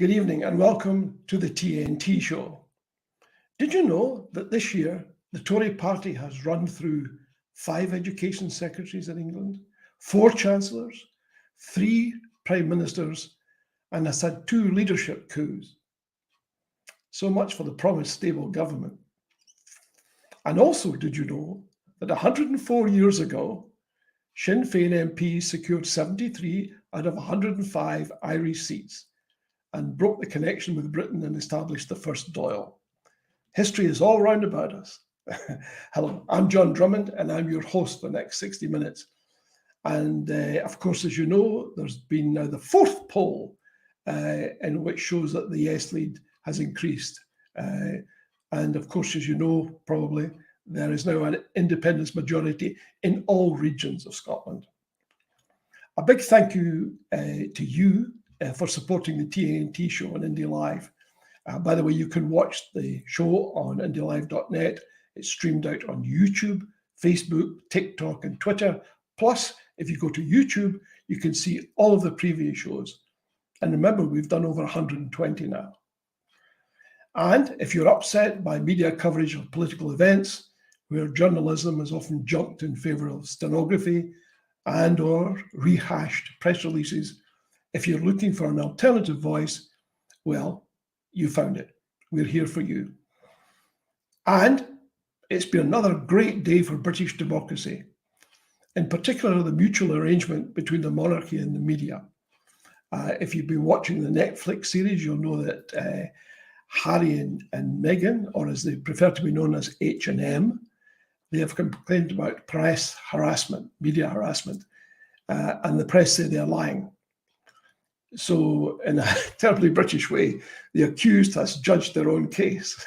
Good evening and welcome to the TNT Show. Did you know that this year the Tory party has run through 5 education secretaries in England, 4 chancellors, 3 prime ministers, and has had 2 leadership coups? So much for the promised stable government. And also, did you know that 104 years ago, Sinn Féin MPs secured 73 out of 105 Irish seats and broke the connection with Britain and established the first Dáil. History is all round about us. Hello, I'm John Drummond and I'm your host for the next 60 minutes. And of course, as you know, there's been now the 4th poll in which shows that the yes lead has increased. And of course, as you know, probably, there is now an independence majority in all regions of Scotland. A big thank you to you for supporting the TNT Show on Indie Live. By the way, you can watch the show on indielive.net. It's streamed out on YouTube, Facebook, TikTok, and Twitter. Plus, if you go to YouTube, you can see all of the previous shows. And remember, we've done over 120 now. And if you're upset by media coverage of political events, where journalism is often junked in favour of stenography and or rehashed press releases, if you're looking for an alternative voice, well, you found it. We're here for you. And it's been another great day for British democracy, in particular the mutual arrangement between the monarchy and the media. If you've been watching the Netflix series, you'll know that Harry and Meghan, or as they prefer to be known as H&M, they have complained about press harassment, media harassment, and the press say they're lying. So in a terribly British way, the accused has judged their own case.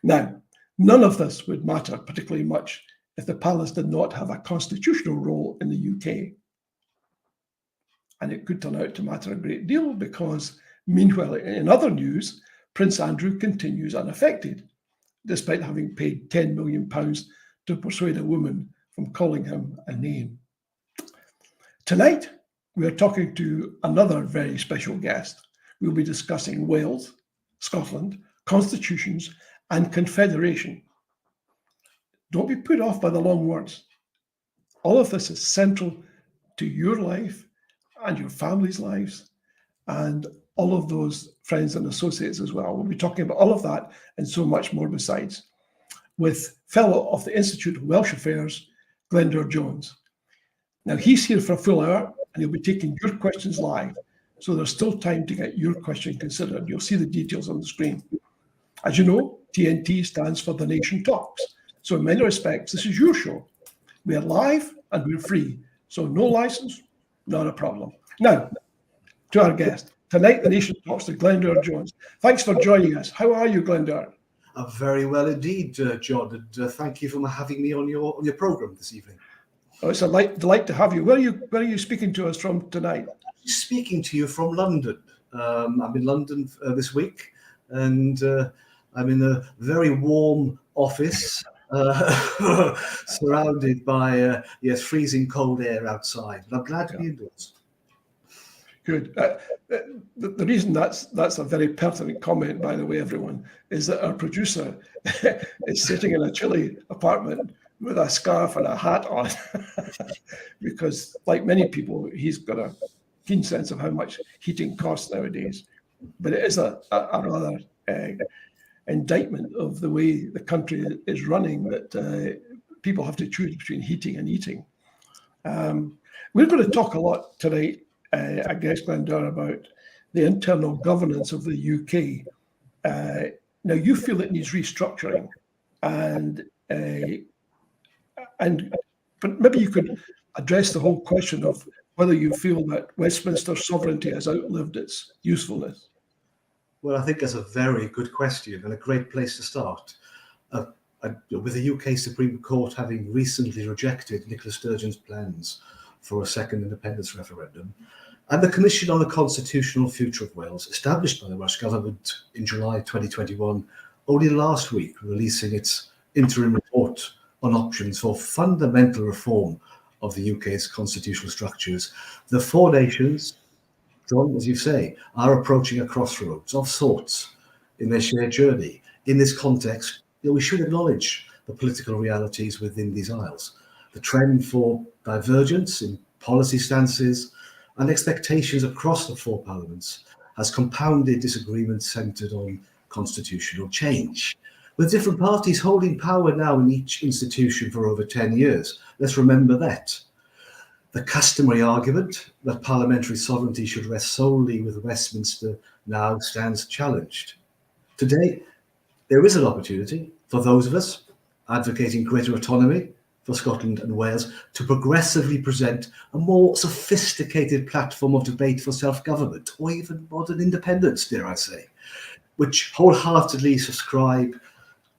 Now, none of this would matter particularly much if the palace did not have a constitutional role in the UK. And it could turn out to matter a great deal because, meanwhile, in other news, Prince Andrew continues unaffected, despite having paid £10 million to persuade a woman from calling him a name. Tonight, we are talking to another very special guest. We'll be discussing Wales, Scotland, constitutions, and confederation. Don't be put off by the long words. All of this is central to your life and your family's lives and all of those friends and associates as well. We'll be talking about all of that and so much more besides with fellow of the Institute of Welsh Affairs, Glyndwr Jones. Now, he's here for a full hour and he'll be taking your questions live. So there's still time to get your question considered. You'll see the details on the screen. As you know, TNT stands for The Nation Talks. So in many respects, this is your show. We are live and we're free. So no license, not a problem. Now, to our guest. Tonight, The Nation Talks to Glyndwr Jones. Thanks for joining us. How are you, Glyndwr? Very well indeed, John. And thank you for having me on your programme this evening. Oh, it's a delight to have you. Where are you speaking to us from tonight? Speaking to you from London. I'm in London this week, and I'm in a very warm office, surrounded by freezing cold air outside. But I'm glad to be indoors. Good. The reason that's a very pertinent comment, by the way, everyone, is that our producer is sitting in a chilly apartment with a scarf and a hat on because, like many people, he's got a keen sense of how much heating costs nowadays. But it is a rather indictment of the way the country is running that people have to choose between heating and eating. We're going to talk a lot tonight, I guess, Glyndwr, about the internal governance of the UK. Now, you feel it needs restructuring, but maybe you could address the whole question of whether you feel that Westminster sovereignty has outlived its usefulness. Well, I think that's a very good question and a great place to start. With the UK Supreme Court having recently rejected Nicola Sturgeon's plans for a second independence referendum, and the Commission on the Constitutional Future of Wales, established by the Welsh Government in July 2021, only last week releasing its interim report on options for fundamental reform of the UK's constitutional structures, the 4 nations John, as you say, are approaching a crossroads of sorts in their shared journey. In this context, we should acknowledge the political realities within these isles. The trend for divergence in policy stances and expectations across the four parliaments has compounded disagreements centred on constitutional change, with different parties holding power now in each institution for over 10 years. Let's remember that. The customary argument that parliamentary sovereignty should rest solely with Westminster now stands challenged. Today, there is an opportunity for those of us advocating greater autonomy for Scotland and Wales to progressively present a more sophisticated platform of debate for self-government, or even modern independence, dare I say, which wholeheartedly subscribe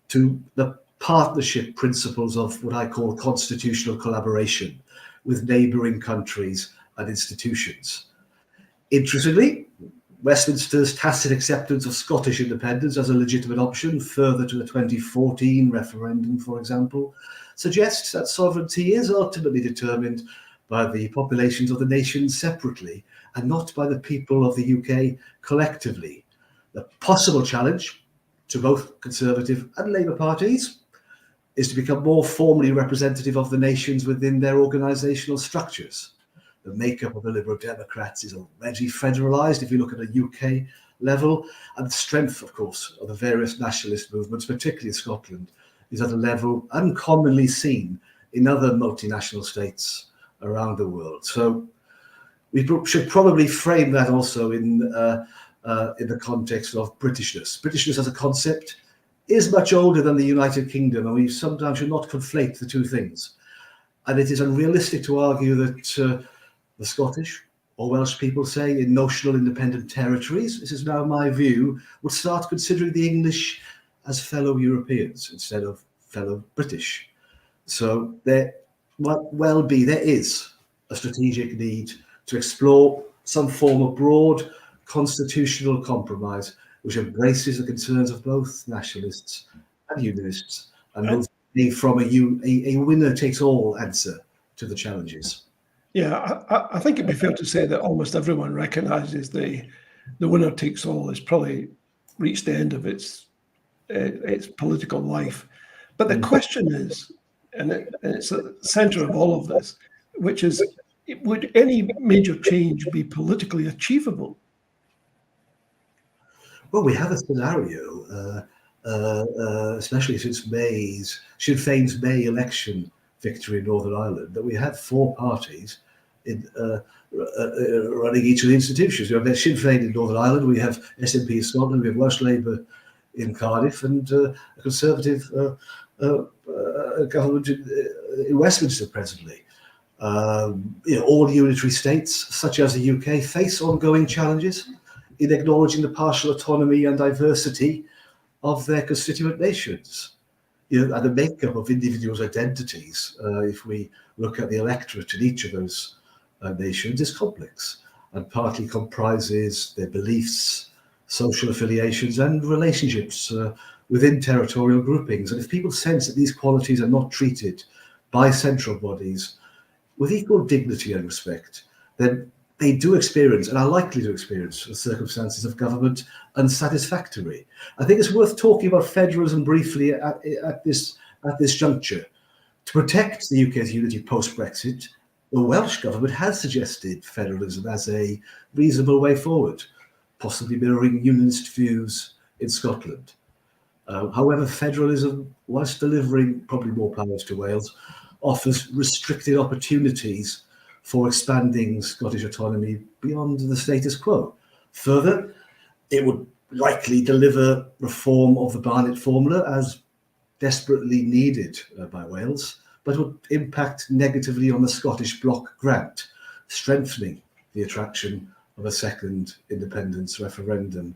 to the partnership principles of what I call constitutional collaboration with neighbouring countries and institutions. Interestingly, Westminster's tacit acceptance of Scottish independence as a legitimate option, further to the 2014 referendum, for example, suggests that sovereignty is ultimately determined by the populations of the nations separately and not by the people of the UK collectively. The possible challenge to both Conservative and Labour parties is to become more formally representative of the nations within their organisational structures. The makeup of the Liberal Democrats is already federalised if you look at a UK level, and the strength, of course, of the various nationalist movements, particularly in Scotland, is at a level uncommonly seen in other multinational states around the world. So we should probably frame that also in the context of Britishness. Britishness as a concept is much older than the United Kingdom, and we sometimes should not conflate the two things. And it is unrealistic to argue that the Scottish or Welsh people, say, in notional independent territories, this is now my view, would start considering the English as fellow Europeans instead of fellow British. So there might well be, there is a strategic need to explore some form of broad constitutional compromise which embraces the concerns of both nationalists and unionists and moves away from a winner-takes-all answer to the challenges. Yeah, I think it'd be fair to say that almost everyone recognises the winner-takes-all has probably reached the end of its political life. But the question is, and it's at the centre of all of this, which is, would any major change be politically achievable? Well, we have a scenario, especially since Sinn Féin's May election victory in Northern Ireland, that we have four parties in running each of the institutions. We have Sinn Féin in Northern Ireland, we have SNP in Scotland, we have Welsh Labour in Cardiff, and a Conservative government in Westminster presently. All unitary states, such as the UK, face ongoing challenges in acknowledging the partial autonomy and diversity of their constituent nations. And the makeup of individuals' identities, if we look at the electorate in each of those nations, is complex and partly comprises their beliefs, social affiliations, and relationships within territorial groupings. And if people sense that these qualities are not treated by central bodies with equal dignity and respect, then they do experience, and are likely to experience, the circumstances of government unsatisfactory. I think it's worth talking about federalism briefly at this juncture. To protect the UK's unity post-Brexit, the Welsh government has suggested federalism as a reasonable way forward, possibly mirroring unionist views in Scotland. However, federalism, whilst delivering probably more powers to Wales, offers restricted opportunities for expanding Scottish autonomy beyond the status quo. Further, it would likely deliver reform of the Barnett formula as desperately needed by Wales, but would impact negatively on the Scottish bloc grant, strengthening the attraction of a second independence referendum.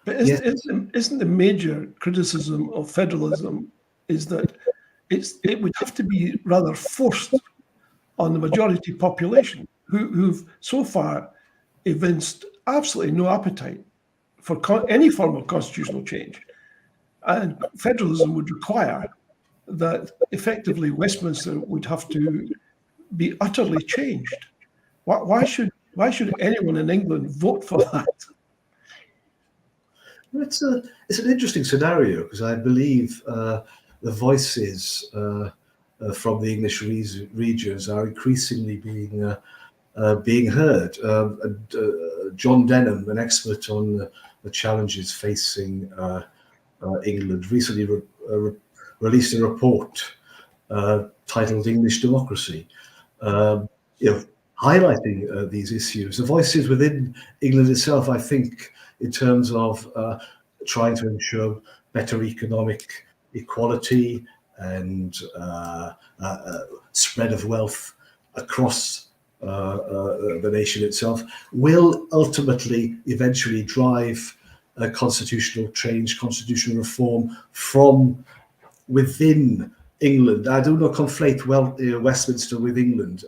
But isn't the major criticism of federalism is that it would have to be rather forced on the majority population who've so far evinced absolutely no appetite for any form of constitutional change. And federalism would require that effectively Westminster would have to be utterly changed. Why should Why should anyone in England vote for that? It's an interesting scenario, because I believe the voices from the English regions are increasingly being heard. John Denham, an expert on the challenges facing England, recently released a report titled "English Democracy," highlighting these issues. The voices within England itself, I think, in terms of trying to ensure better economic equality and spread of wealth across the nation itself, will ultimately, eventually drive constitutional change, constitutional reform from within England. I do not conflate Westminster with England.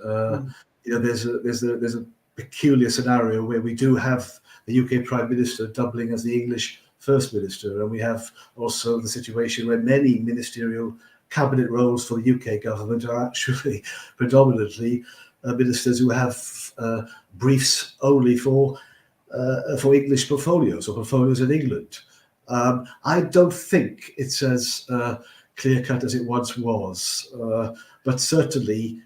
There's a peculiar scenario where we do have the UK Prime Minister doubling as the English First Minister, and we have also the situation where many ministerial cabinet roles for the UK government are actually predominantly ministers who have briefs only for English portfolios, or portfolios in England. I don't think it's as clear-cut as it once was, but certainly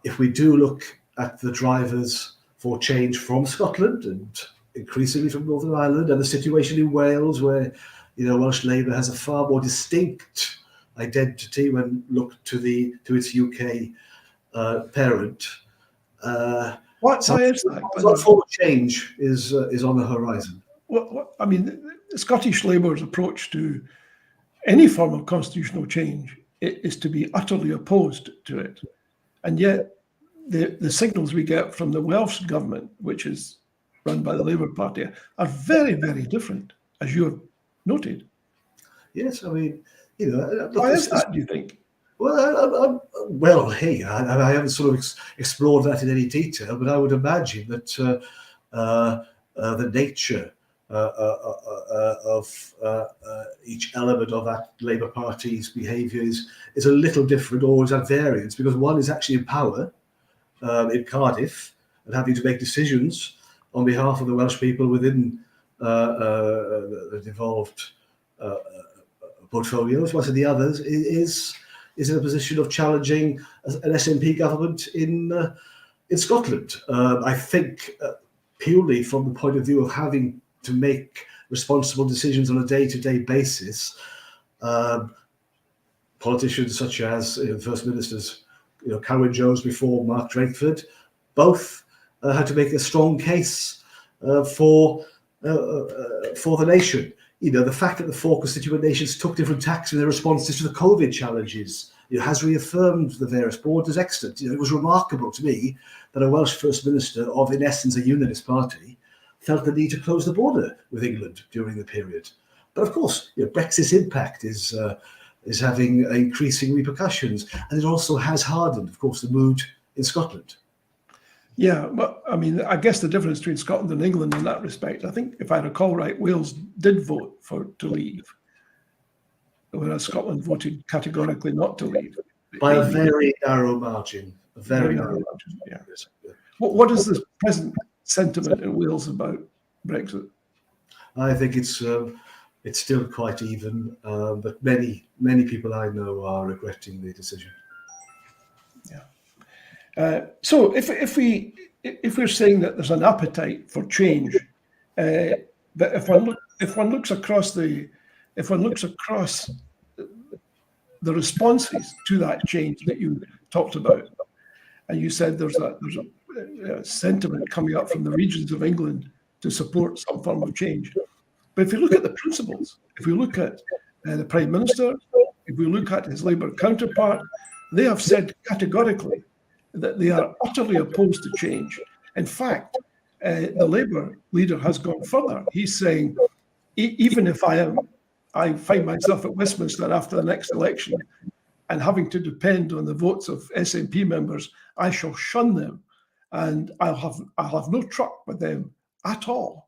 if we do look at the drivers for change from Scotland and increasingly from Northern Ireland, and the situation in Wales, where Welsh Labour has a far more distinct identity when looked to its UK parent. Why is that? What form of change is on the horizon? I mean, Scottish Labour's approach to any form of constitutional change is to be utterly opposed to it, and yet the signals we get from the Welsh government, which is run by the Labour Party, are very, very different, as you have noted. Yes, I mean, why is that, do you think? Well, hey, I haven't sort of explored that in any detail, but I would imagine that the nature of each element of that Labour Party's behaviour is a little different, or is at variance, because one is actually in power in Cardiff and having to make decisions on behalf of the Welsh people within the devolved portfolios, whilst the others is in a position of challenging an SNP government in Scotland. I think purely from the point of view of having to make responsible decisions on a day-to-day basis, politicians such as First Ministers, Carwyn Jones before Mark Drakeford, both had to make a strong case for the nation. The fact that the four constituent nations took different tacks in their responses to the COVID challenges has reaffirmed the various borders excellent. It was remarkable to me that a Welsh First Minister of, in essence, a unionist party felt the need to close the border with England during the period. But of course, Brexit's impact is having increasing repercussions, and it also has hardened, of course, the mood in Scotland. Yeah, well, I mean, I guess the difference between Scotland and England in that respect, I think, if I recall right, Wales did vote to leave, whereas Scotland voted categorically not to leave. By a very narrow margin. A very narrow margin. Yeah. What is the present sentiment in Wales about Brexit? I think it's still quite even, but many people I know are regretting the decision. Yeah. So if we're saying that there's an appetite for change, but if one looks across the responses to that change that you talked about, and you said there's a sentiment coming up from the regions of England to support some form of change. But if you look at the principles, if we look at the Prime Minister, if we look at his Labour counterpart, they have said categorically that they are utterly opposed to change. In fact, the Labour leader has gone further. He's saying, even if I find myself at Westminster after the next election and having to depend on the votes of SNP members, I shall shun them, and I'll have no truck with them at all.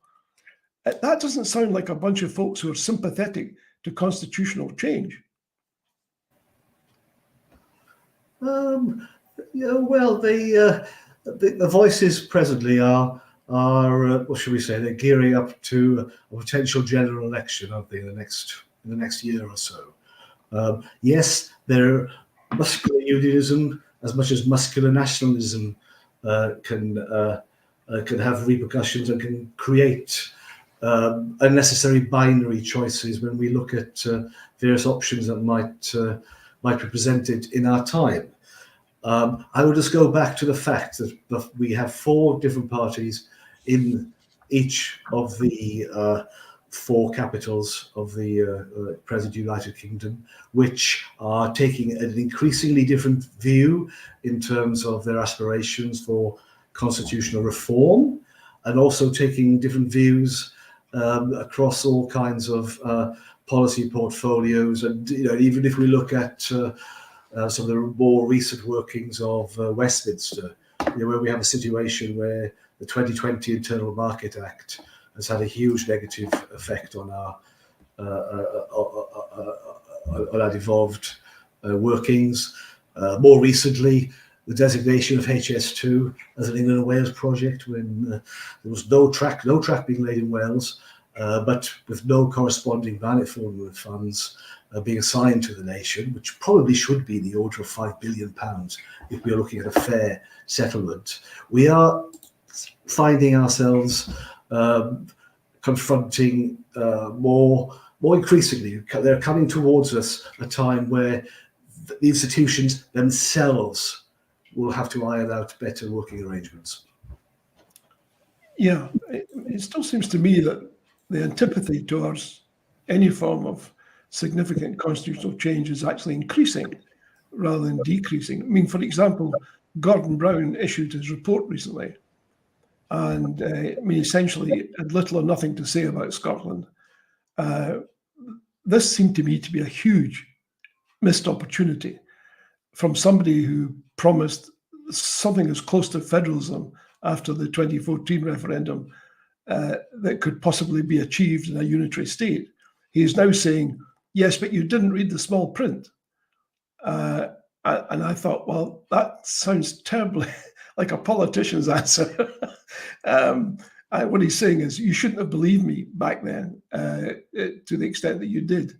That doesn't sound like a bunch of folks who are sympathetic to constitutional change. Well, the voices presently are are, what should we say, they're gearing up to a potential general election, aren't they, in the next year or so. Yes, there muscular unionism as much as muscular nationalism can have repercussions and can create unnecessary binary choices when we look at various options that might be presented in our time. I will just go back to the fact that we have 4 different parties in each of the 4 capitals of the present United Kingdom, which are taking an increasingly different view in terms of their aspirations for constitutional reform, and also taking different views across all kinds of policy portfolios. And even if we look at some of the more recent workings of Westminster, where we have a situation where the 2020 Internal Market Act has had a huge negative effect on our devolved workings. More recently, the designation of HS2 as an England and Wales project, when there was no track being laid in Wales, but with no corresponding manifold funds being assigned to the nation, which probably should be in the order of £5 billion if we are looking at a fair settlement. We are finding ourselves confronting more increasingly, they're coming towards us a time where the institutions themselves will have to iron out better working arrangements. Yeah, it still seems to me that the antipathy towards any form of significant constitutional change is actually increasing rather than decreasing. I mean, for example, Gordon Brown issued his report recently, and essentially had little or nothing to say about Scotland. This seemed to me to be a huge missed opportunity from somebody who promised something as close to federalism after the 2014 referendum that could possibly be achieved in a unitary state. He is now saying, yes, but you didn't read the small print. And I thought, well, that sounds terribly like a politician's answer. What he's saying is, you shouldn't have believed me back then to the extent that you did.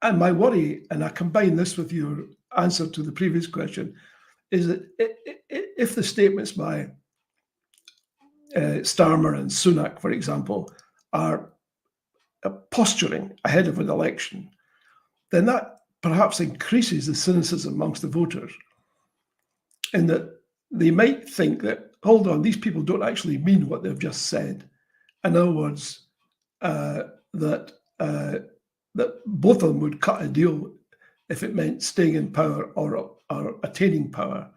And my worry, and I combine this with your answer to the previous question, is that if the statements by Starmer and Sunak, for example, are posturing ahead of an election, then that perhaps increases the cynicism amongst the voters, in that they might think that, hold on, these people don't actually mean what they've just said. In other words, that both of them would cut a deal if it meant staying in power or attaining power.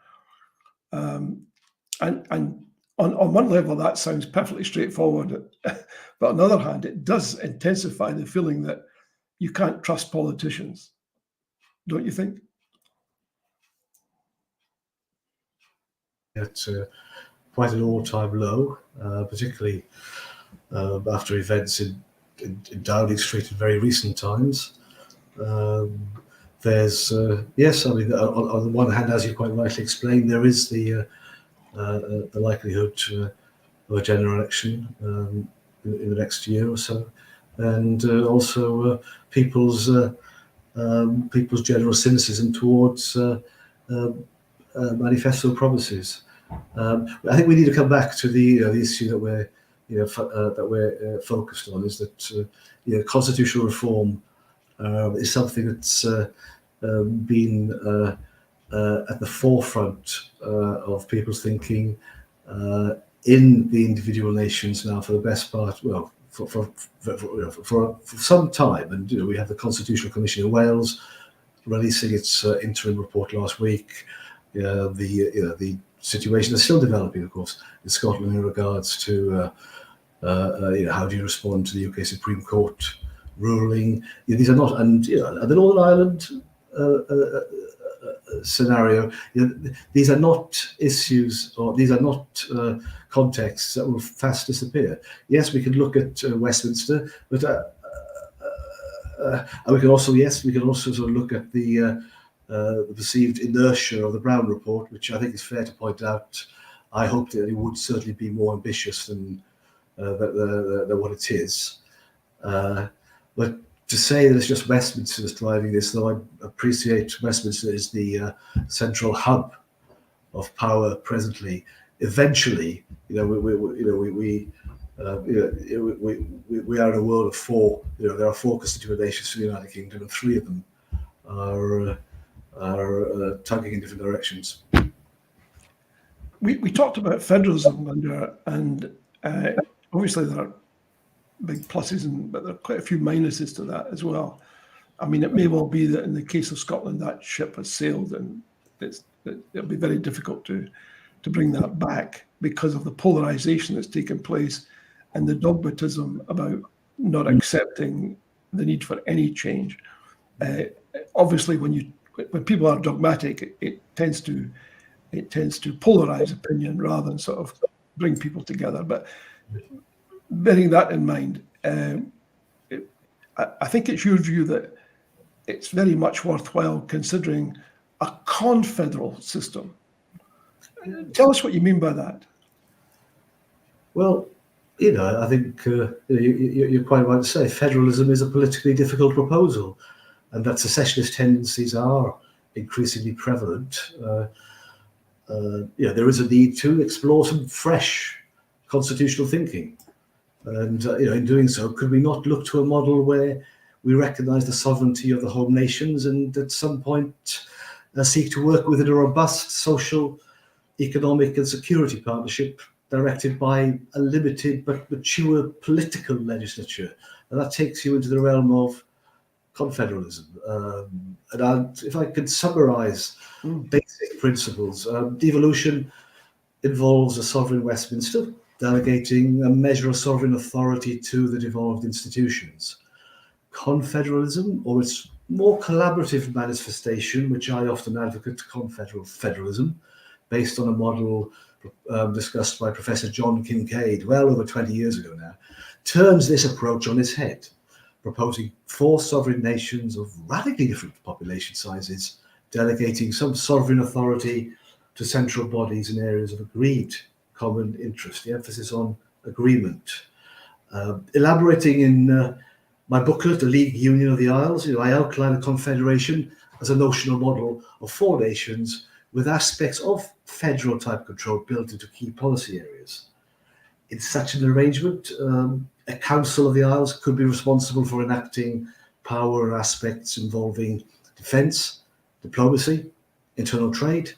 And on one level, that sounds perfectly straightforward. But on the other hand, it does intensify the feeling that you can't trust politicians. Don't you think? At quite an all-time low, particularly after events in Downing Street in very recent times. There's yes, I mean, on the one hand, as you quite rightly explained, there is the likelihood of a general election in the next year or so, and also people's general cynicism towards manifesto promises. I think we need to come back to the issue that we're focused on, is that constitutional reform is something that's been at the forefront of people's thinking in the individual nations now for the best part, well, for some time. And we have the Constitutional Commission in Wales releasing its interim report last week. The situation is still developing, of course, in Scotland in regards to how do you respond to the UK Supreme Court ruling. These are not, and the Northern Ireland scenario, these are not issues, or these are not contexts that will fast disappear. Yes, we can look at Westminster, but we can also sort of look at the perceived inertia of the Brown report, which I think is fair to point out I hoped that it would certainly be more ambitious than what it is. But to say that it's just Westminster that's driving this, though I appreciate Westminster is the central hub of power presently. Eventually, we are in a world of four. There are four constituent nations to the United Kingdom, and three of them are tugging in different directions. We talked about federalism, and obviously there are big pluses, but there are quite a few minuses to that as well. I mean, it may well be that in the case of Scotland, that ship has sailed, and it'll be very difficult to bring that back because of the polarization that's taken place and the dogmatism about not accepting the need for any change. Obviously, when people are dogmatic, it tends to polarize opinion rather than sort of bring people together. But bearing that in mind, I think it's your view that it's very much worthwhile considering a confederal system. Tell us what you mean by that. Well, I think you're quite right to say federalism is a politically difficult proposal, and that secessionist tendencies are increasingly prevalent. There is a need to explore some fresh constitutional thinking, and in doing so, could we not look to a model where we recognise the sovereignty of the home nations, and at some point seek to work within a robust social, economic, and security partnership directed by a limited but mature political legislature? And that takes you into the realm of confederalism. If I could summarise basic principles, devolution involves a sovereign Westminster delegating a measure of sovereign authority to the devolved institutions. Confederalism, or its more collaborative manifestation, which I often advocate, confederal federalism, based on a model discussed by Professor John Kincaid well over 20 years ago now, turns this approach on its head, proposing four sovereign nations of radically different population sizes, delegating some sovereign authority to central bodies in areas of agreed common interest, the emphasis on agreement. Elaborating in my booklet, The League Union of the Isles, I outline a confederation as a notional model of four nations with aspects of federal type control built into key policy areas. In such an arrangement, a Council of the Isles could be responsible for enacting power aspects involving defence, diplomacy, internal trade,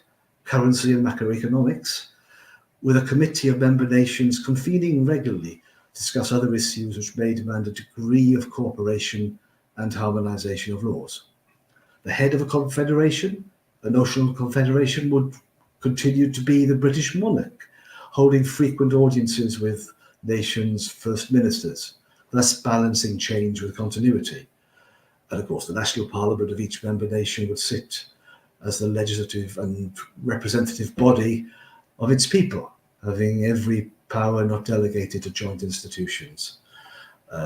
currency and macroeconomics, with a committee of member nations convening regularly to discuss other issues which may demand a degree of cooperation and harmonisation of laws. The head of a confederation, a notional confederation, would continue to be the British monarch, holding frequent audiences with nations' first ministers, thus balancing change with continuity. And of course, the national parliament of each member nation would sit as the legislative and representative body of its people, having every power not delegated to joint institutions.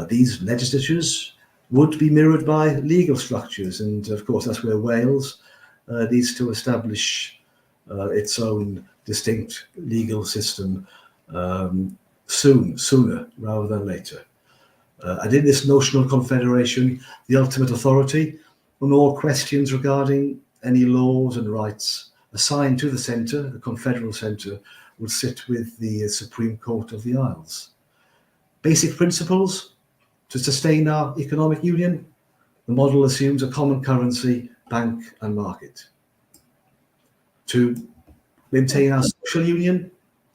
These legislatures would be mirrored by legal structures, and of course that's where Wales needs to establish its own distinct legal system sooner rather than later. And in this notional confederation, the ultimate authority on all questions regarding any laws and rights assigned to the centre, the confederal centre, would sit with the Supreme Court of the Isles. Basic principles to sustain our economic union: the model assumes a common currency, bank and market. To maintain our social union,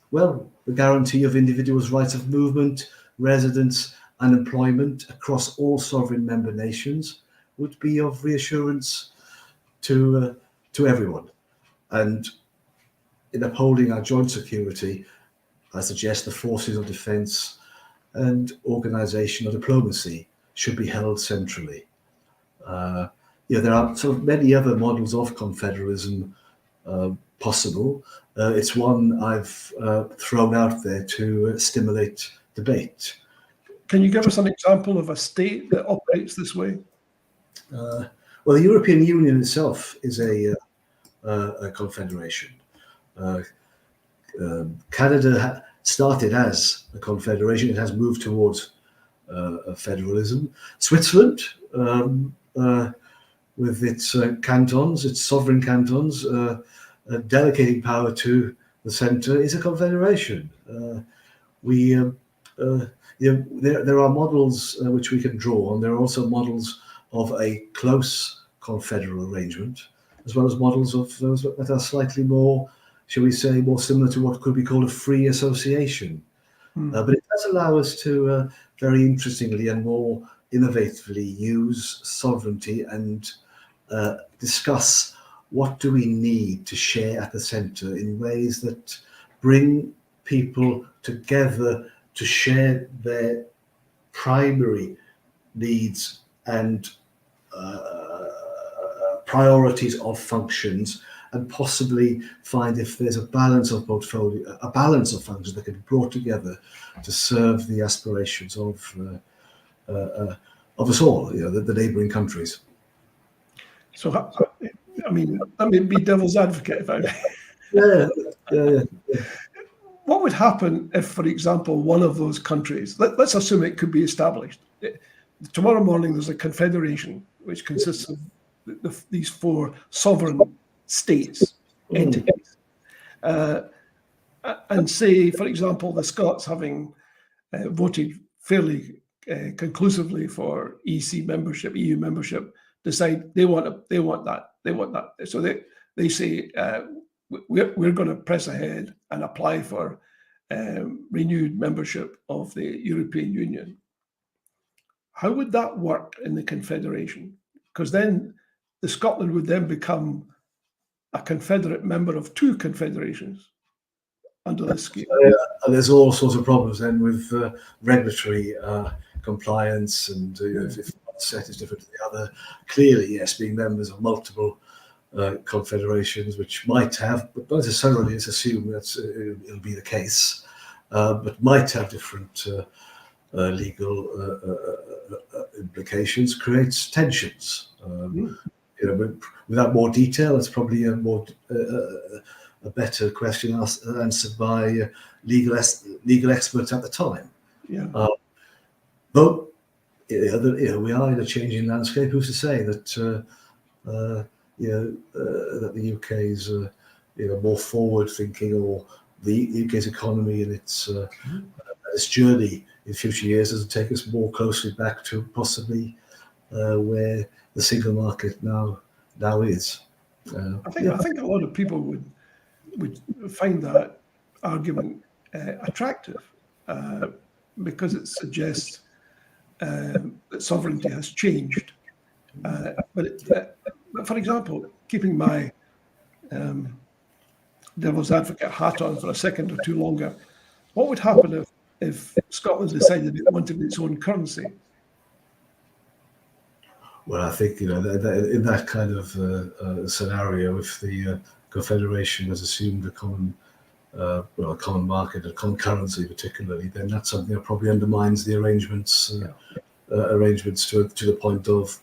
well, the guarantee of individuals' rights of movement, residence and employment across all sovereign member nations would be of reassurance to everyone. And in upholding our joint security, I suggest the forces of defence and organisation of diplomacy should be held centrally. There are sort of many other models of confederalism possible. It's one I've thrown out there to stimulate debate. Can you give us an example of a state that operates this way? Well, the European Union itself is a confederation. Canada started as a confederation. It has moved towards federalism. Switzerland, with its cantons, its sovereign cantons, delegating power to the centre, is a confederation. There are models which we can draw on. There are also models of a close confederal arrangement, as well as models of those that are slightly more, shall we say, more similar to what could be called a free association. But it does allow us to very interestingly and more innovatively use sovereignty and discuss what do we need to share at the centre in ways that bring people together to share their primary needs and priorities of functions, and possibly find if there's a balance of portfolio, a balance of functions that can be brought together to serve the aspirations of us all, the neighbouring countries. So, I mean, let me be devil's advocate if I may. Yeah. What would happen if, for example, one of those countries, let's assume it could be established. Tomorrow morning, there's a confederation which consists of these 4 sovereign states, entities. And say, for example, the Scots, having voted fairly conclusively for EC membership, EU membership, decide they want that. So they say, we're going to press ahead and apply for renewed membership of the European Union. How would that work in the Confederation? Because then Scotland would then become a confederate member of 2 confederations under this scheme. And there's all sorts of problems then with regulatory compliance, and if one set is different to the other. Clearly, yes, being members of multiple confederations, which might have, but not necessarily, it's assumed that it'll be the case, but might have different legal implications, creates tensions. Without more detail, it's probably a better question answered by legal experts at the time. Yeah. But we are in a changing landscape. Who's to say that that the UK is more forward-thinking, or the UK's economy and its journey in future years doesn't take us more closely back to possibly where the single market now is. I think a lot of people would find that argument attractive because it suggests that sovereignty has changed. But for example, keeping my devil's advocate hat on for a second or two longer, what would happen if Scotland decided it wanted its own currency? Well, I think in that kind of scenario, if the Confederation has assumed a common market, a common currency particularly, then that's something that probably undermines the arrangements to the point of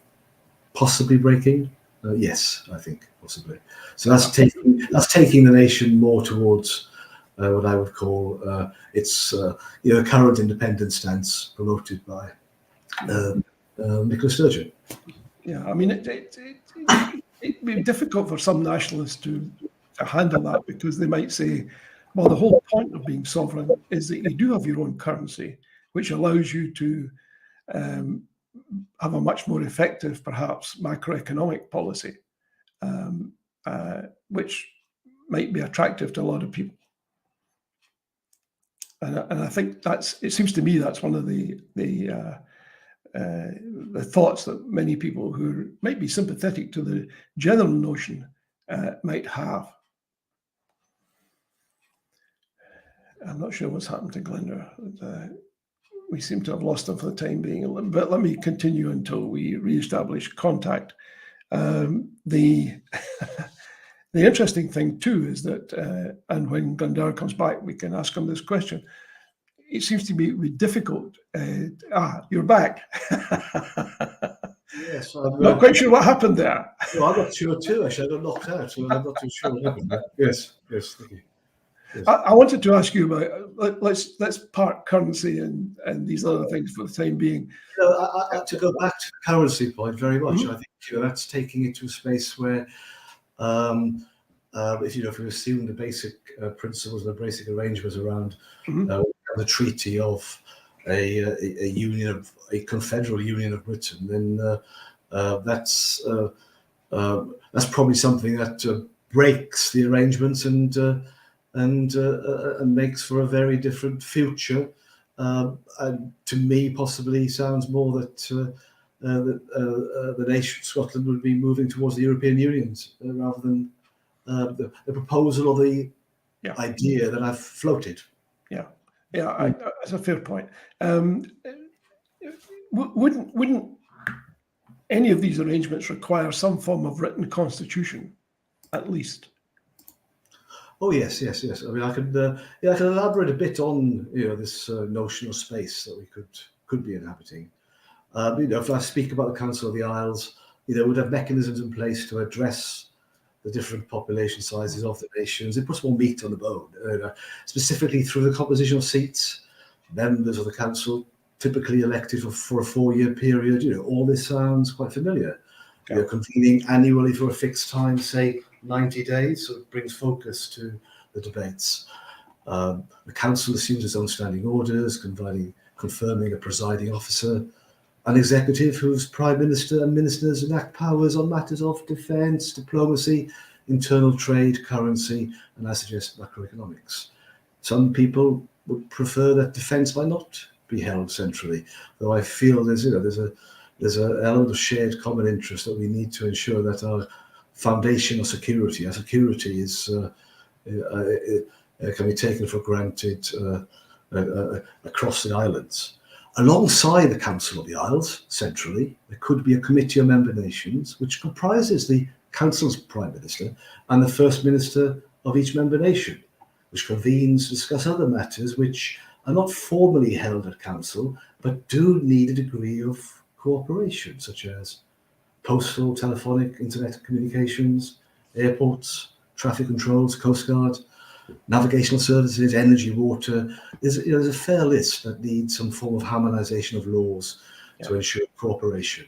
possibly breaking. Yes, I think possibly. So that's taking the nation more towards what I would call its current independent stance promoted by Nicola Sturgeon. Yeah, I mean, it'd be difficult for some nationalists to handle that, because they might say, well, the whole point of being sovereign is that you do have your own currency, which allows you to have a much more effective, perhaps, macroeconomic policy, which might be attractive to a lot of people. And I think it seems to me that's one of the thoughts that many people who might be sympathetic to the general notion might have. I'm not sure what's happened to Glyndwr. We seem to have lost him for the time being, but let me continue until we re-establish contact. The interesting thing too is that, and when Glyndwr comes back, we can ask him this question. It seems to be difficult. You're back. Yes, not quite sure what happened there. No, I'm not sure too. Actually, I got knocked out, so I'm not too sure what happened there. Yes, thank you. Yes. I wanted to ask you about, let's park currency and these other things for the time being. To go back to the currency point very much, Mhm. I think that's taking it to a space where, if we assume the basic principles, the basic arrangements around Mhm. the treaty of a confederal union of Britain, then that's probably something that breaks the arrangements and makes for a very different future. And to me, possibly sounds more that the nation Scotland would be moving towards the European Union rather than the proposal or the idea that I've floated. Yeah, that's a fair point. Wouldn't any of these arrangements require some form of written constitution, at least? Oh yes. I mean, I could elaborate a bit on this notional space that we could be inhabiting. If I speak about the Council of the Isles, would have mechanisms in place to address the different population sizes of the nations. It puts more meat on the bone, specifically through the composition of seats. Members of the council typically elected for a 4-year period. All this sounds quite familiar. Yeah. Convening annually for a fixed time, say 90 days, so it brings focus to the debates. The council assumes its own standing orders, confirming a presiding officer, an executive whose prime minister and ministers enact powers on matters of defence, diplomacy, internal trade, currency, and I suggest macroeconomics. Some people would prefer that defence might not be held centrally, though I feel there's an element of shared common interest that we need to ensure that our foundational security, is can be taken for granted across the islands. Alongside the Council of the Isles, centrally, there could be a committee of member nations, which comprises the Council's Prime Minister and the First Minister of each member nation, which convenes to discuss other matters which are not formally held at Council, but do need a degree of cooperation, such as postal, telephonic, internet communications, airports, traffic controls, Coast Guard, navigational services, energy, water. There's a fair list that needs some form of harmonisation of laws to ensure cooperation.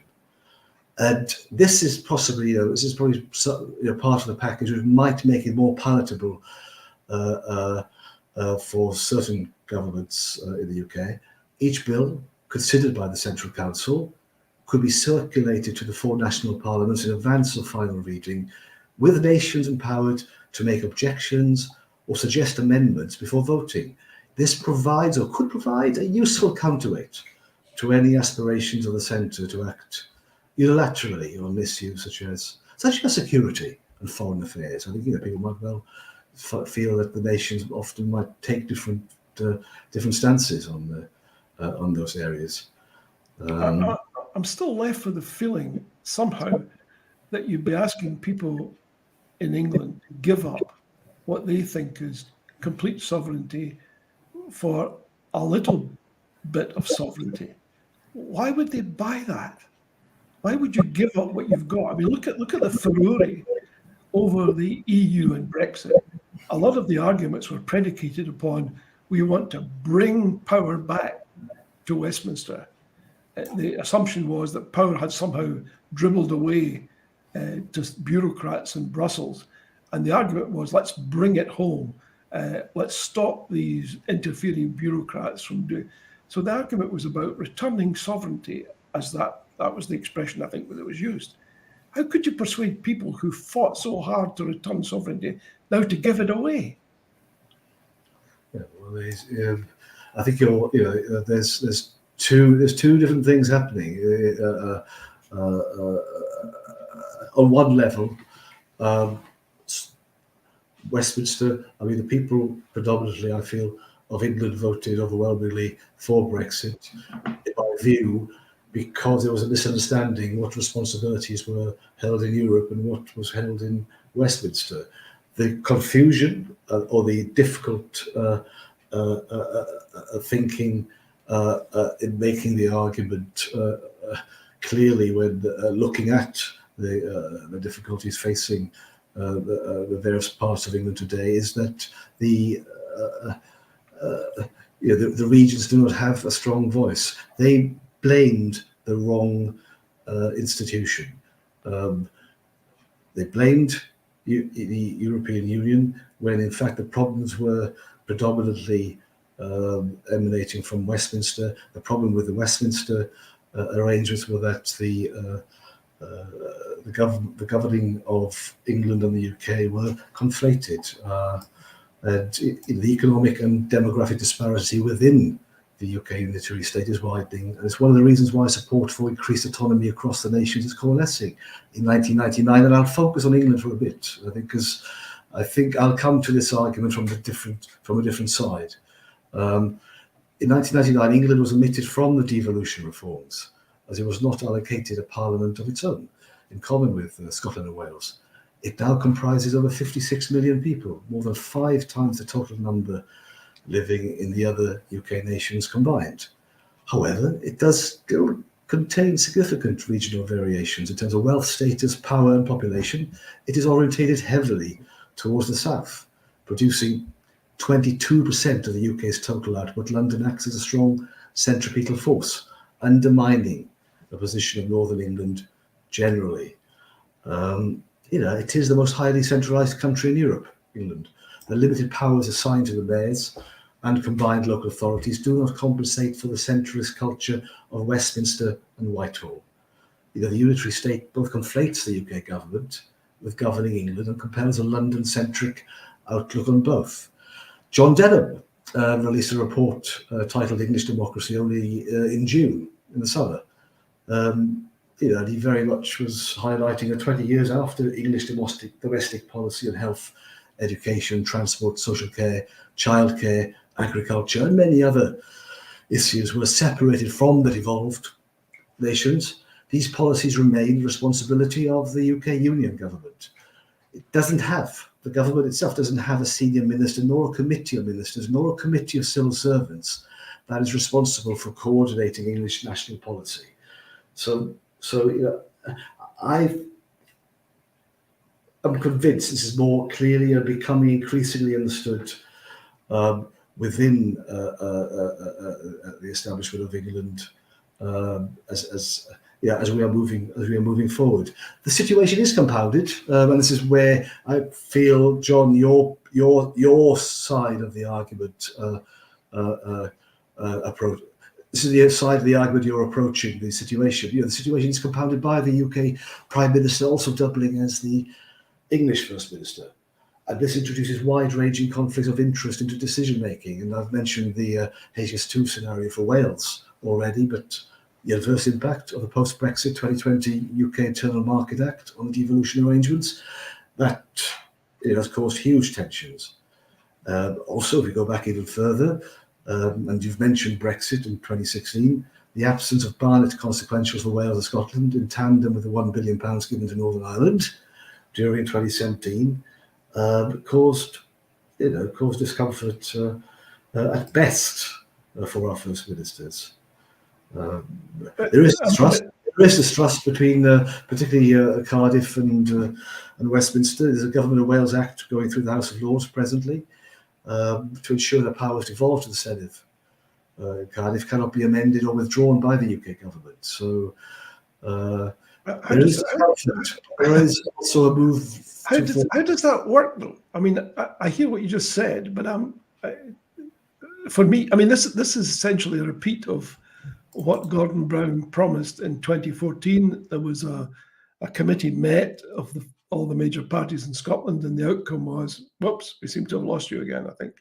And this is possibly, part of the package which might make it more palatable for certain governments in the UK. Each bill considered by the Central Council could be circulated to the 4 national parliaments in advance of final reading, with nations empowered to make objections or suggest amendments before voting. This provides, or could provide, a useful counterweight to any aspirations of the centre to act unilaterally on issues such as security and foreign affairs. I think people might well feel that the nations often might take different stances on those areas. I'm still left with the feeling somehow that you'd be asking people in England to give up what they think is complete sovereignty for a little bit of sovereignty. Why would they buy that? Why would you give up what you've got? I mean, look at the furore over the EU and Brexit. A lot of the arguments were predicated upon we want to bring power back to Westminster. The assumption was that power had somehow dribbled away to bureaucrats in Brussels. And the argument was, let's bring it home. Let's stop these interfering bureaucrats from doing. So the argument was about returning sovereignty, as that was the expression I think that was used. How could you persuade people who fought so hard to return sovereignty now to give it away? Yeah, well, I think there's two different things happening. On one level, Westminster, I mean, the people predominantly, I feel, of England voted overwhelmingly for Brexit, in my view, because there was a misunderstanding what responsibilities were held in Europe and what was held in Westminster. The confusion or the difficult thinking in making the argument clearly when looking at the difficulties facing the various parts of England today, is that the regions do not have a strong voice. They blamed the wrong institution. They blamed the European Union when in fact the problems were predominantly emanating from Westminster. The problem with the Westminster arrangements were that the governing of England and the UK were conflated, and the economic and demographic disparity within the UK unitary state is widening, and it's one of the reasons why support for increased autonomy across the nations is coalescing in 1999. And I'll focus on England for a bit, I think, because I think I'll come to this argument from a different side. In 1999, England was omitted from the devolution reforms, as it was not allocated a parliament of its own, in common with Scotland and Wales. It now comprises over 56 million people, more than 5 times the total number living in the other UK nations combined. However, it does still contain significant regional variations in terms of wealth, status, power and population. It is orientated heavily towards the south, producing 22% of the UK's total output. London acts as a strong centripetal force, undermining the position of Northern England generally. It is the most highly centralised country in Europe, England. The limited powers assigned to the mayors and combined local authorities do not compensate for the centralist culture of Westminster and Whitehall. The unitary state both conflates the UK government with governing England and compels a London-centric outlook on both. John Drummond released a report titled English Democracy only in June, in the summer. And he very much was highlighting that 20 years after English domestic policy on health, education, transport, social care, childcare, agriculture, and many other issues were separated from the devolved nations, these policies remain the responsibility of the UK Union government. The government itself doesn't have a senior minister, nor a committee of ministers, nor a committee of civil servants that is responsible for coordinating English national policy. So I'm convinced this is more clearly and becoming increasingly understood within the establishment of England as we are moving forward. The situation is compounded, and this is where I feel, John, your side of the argument approach. This is the side of the argument you're approaching the situation. The situation is compounded by the UK Prime Minister also doubling as the English First Minister. And this introduces wide-ranging conflicts of interest into decision-making. And I've mentioned the HS2 scenario for Wales already, but the adverse impact of the post-Brexit 2020 UK Internal Market Act on the devolution arrangements, that has caused huge tensions. Also, if we go back even further, and you've mentioned Brexit in 2016, the absence of Barnett consequentials for Wales and Scotland in tandem with the £1 billion given to Northern Ireland during 2017 caused discomfort at best for our First Ministers. There is distrust between particularly Cardiff and Westminster. There's a Government of Wales Act going through the House of Lords presently to ensure that powers devolved to the Cennydd. Cardiff cannot be amended or withdrawn by the UK government. So there is conflict. There is also a move. How does that work, though? I mean, I hear what you just said, but for me, I mean, this is essentially a repeat of what Gordon Brown promised in 2014. There was a committee met of all the major parties in Scotland, and the outcome was, whoops, we seem to have lost you again, I think.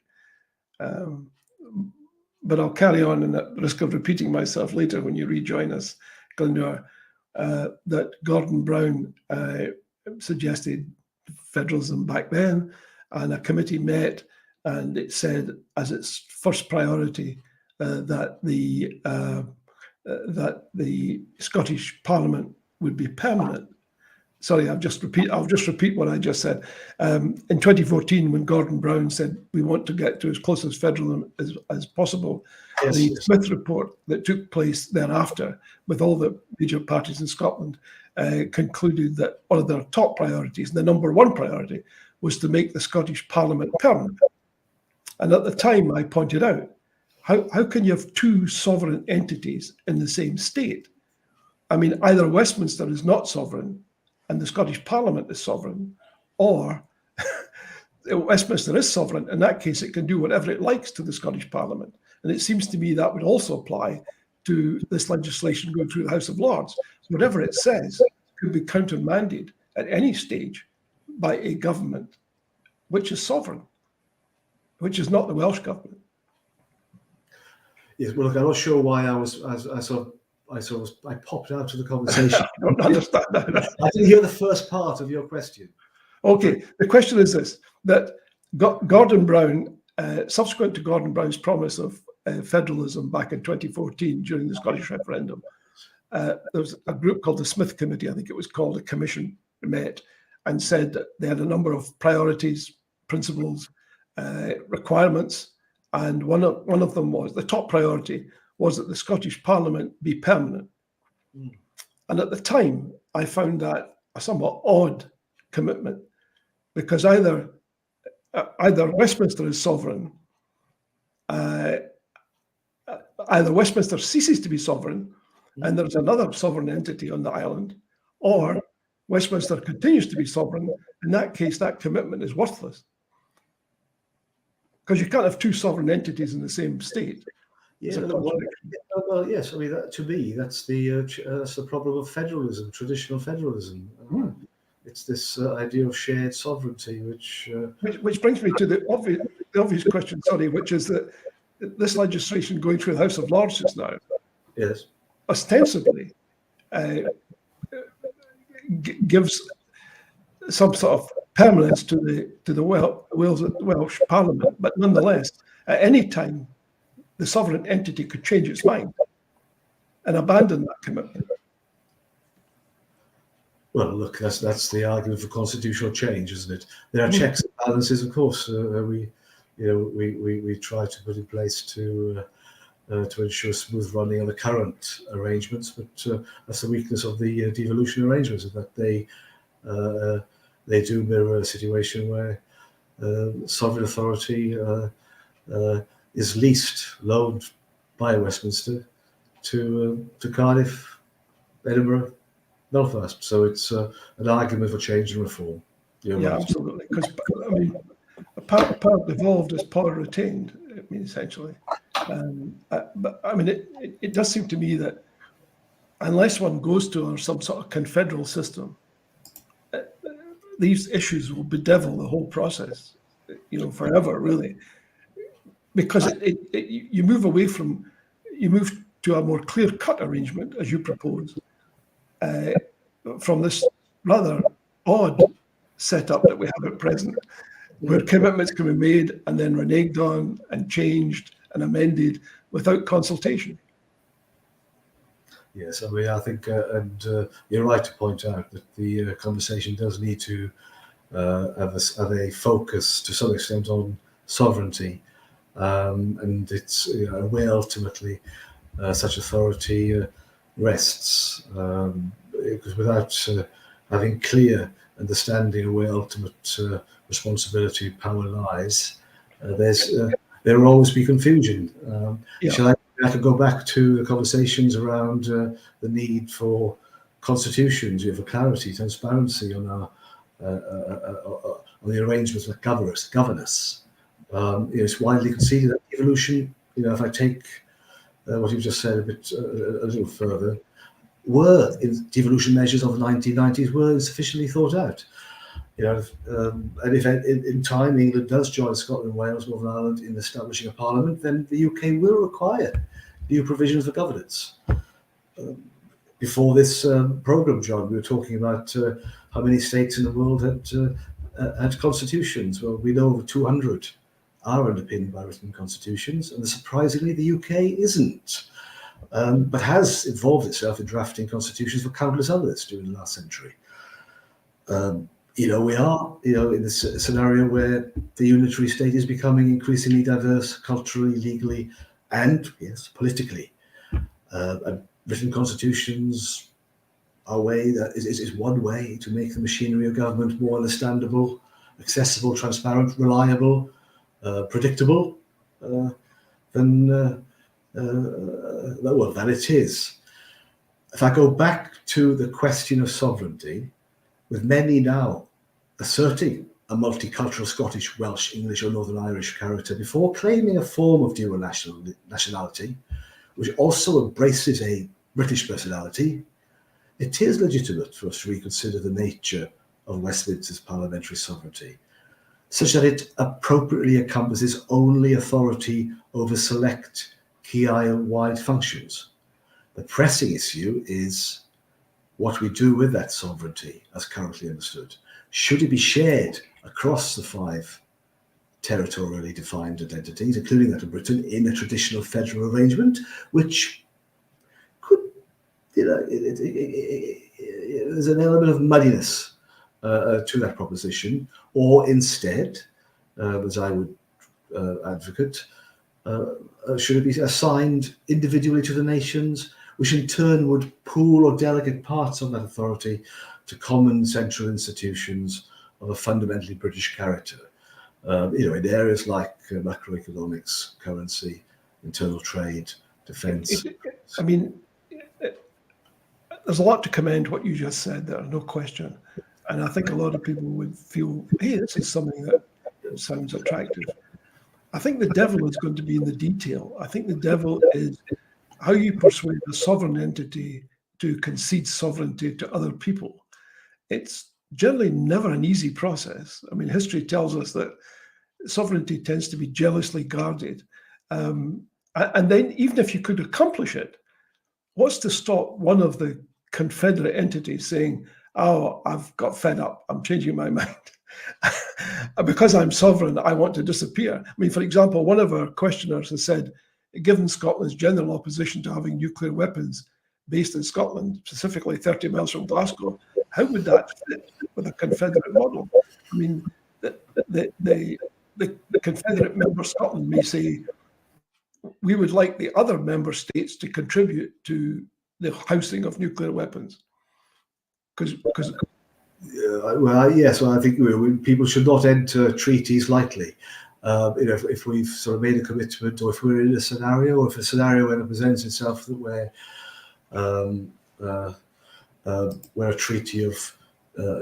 But I'll carry on, and at risk of repeating myself later when you rejoin us, Glyndwr, that Gordon Brown suggested federalism back then, and a committee met, and it said as its first priority that the Scottish Parliament would be permanent. sorry, I'll just repeat what I just said. In 2014, when Gordon Brown said we want to get to as close as federalism as possible, the Smith report that took place thereafter, with all the major parties in Scotland, concluded that one of their top priorities, the number one priority, was to make the Scottish Parliament permanent. And at the time, I pointed out, how can you have two sovereign entities in the same state? I mean, either Westminster is not sovereign and the Scottish Parliament is sovereign, or Westminster is sovereign. In that case, it can do whatever it likes to the Scottish Parliament. And it seems to me that would also apply to this legislation going through the House of Lords. Whatever it says could be countermanded at any stage by a government which is sovereign, which is not the Welsh government. Yes, well, look, I'm not sure why I popped out of the conversation. I don't understand that. I didn't hear the first part of your question. Okay, the question is this, that Gordon Brown, subsequent to Gordon Brown's promise of federalism back in 2014 during the Scottish referendum, there was a group called the Smith Committee, I think it was called, a commission met and said that they had a number of priorities, principles, requirements, and one of them was, the top priority was that the Scottish Parliament be permanent. And at the time, I found that a somewhat odd commitment, because either Westminster is sovereign, either Westminster ceases to be sovereign and there's another sovereign entity on the island, or Westminster continues to be sovereign. In that case, that commitment is worthless, because you can't have two sovereign entities in the same state. Yeah, well, yes. I mean, to me, that's the problem of federalism, traditional federalism. It's this idea of shared sovereignty, which brings me to the obvious question, sorry, which is that this legislation going through the House of Lords just now, yes, ostensibly gives some sort of permanence to the Welsh Parliament, but nonetheless, at any time, the sovereign entity could change its mind and abandon that commitment. Well, look, that's the argument for constitutional change, isn't it? There are checks and balances, of course. We try to put in place to ensure smooth running of the current arrangements, but that's the weakness of the devolution arrangements, is that they do mirror a situation where sovereign authority is leased, loaned by Westminster to Cardiff, Edinburgh, Belfast. So it's an argument for change and reform. Yeah, absolutely. Because I mean, power devolved as power retained. I mean, essentially. But I mean, it does seem to me that unless one goes to some sort of confederal system, these issues will bedevil the whole process, forever, really. Because you move to a more clear-cut arrangement, as you propose, from this rather odd setup that we have at present, where commitments can be made and then reneged on and changed and amended without consultation. Yes, I mean, I think, and you're right to point out that the conversation does need to have a focus to some extent on sovereignty. And it's where ultimately such authority rests, because without having clear understanding of where ultimate responsibility power lies, there will always be confusion. Shall I could go back to the conversations around the need for constitutions, for clarity, transparency on the arrangements that govern us. It's widely conceded that evolution, if I take what you've just said a little further, devolution measures of the 1990s were insufficiently thought out. And if in time England does join Scotland, Wales, Northern Ireland in establishing a parliament, then the UK will require new provisions for governance. Before this programme, John, we were talking about how many states in the world had constitutions. Well, we know over 200 are underpinned by written constitutions, and surprisingly, the UK isn't, but has involved itself in drafting constitutions for countless others during the last century. We are, in this scenario where the unitary state is becoming increasingly diverse culturally, legally, and yes, politically. Written constitutions are is one way to make the machinery of government more understandable, accessible, transparent, reliable, predictable than it is. If I go back to the question of sovereignty, with many now asserting a multicultural Scottish, Welsh, English, or Northern Irish character before claiming a form of dual nationality, which also embraces a British personality, it is legitimate for us to reconsider the nature of Westminster's parliamentary sovereignty, such that it appropriately encompasses only authority over select key isle-wide functions. The pressing issue is what we do with that sovereignty as currently understood. Should it be shared across the 5 territorially defined identities, including that of Britain, in a traditional federal arrangement, which could, there's an element of muddiness to that proposition, or instead, as I would advocate, should it be assigned individually to the nations, which in turn would pool or delegate parts of that authority to common central institutions of a fundamentally British character, in areas like macroeconomics, currency, internal trade, defence. I mean, there's a lot to commend what you just said there, no question. And I think a lot of people would feel, hey, this is something that sounds attractive. I think the devil is going to be in the detail. I think the devil is how you persuade a sovereign entity to concede sovereignty to other people. It's generally never an easy process. I mean, history tells us that sovereignty tends to be jealously guarded. And then even if you could accomplish it, what's to stop one of the Confederate entities saying, oh, I've got fed up, I'm changing my mind. Because I'm sovereign, I want to disappear. I mean, for example, one of our questioners has said, given Scotland's general opposition to having nuclear weapons based in Scotland, specifically 30 miles from Glasgow, how would that fit with a Confederate model? I mean, the Confederate member Scotland may say, we would like the other member states to contribute to the housing of nuclear weapons. Yes, I think people should not enter treaties lightly. If we've sort of made a commitment, or if we're in a scenario, or if a scenario when it presents itself that where a treaty of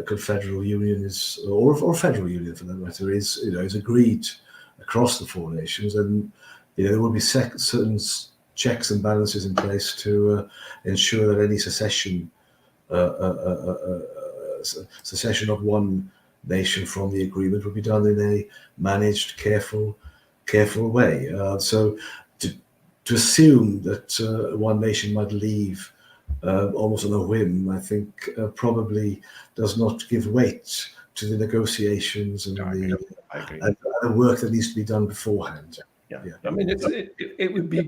confederal union is, or federal union for that matter, is agreed across the 4 nations, and there will be certain checks and balances in place to ensure that any secession of one nation from the agreement will be done in a managed, careful way. So to assume that one nation might leave almost on a whim, I think probably does not give weight to the negotiations and the work that needs to be done beforehand. Yeah. I mean, it would be a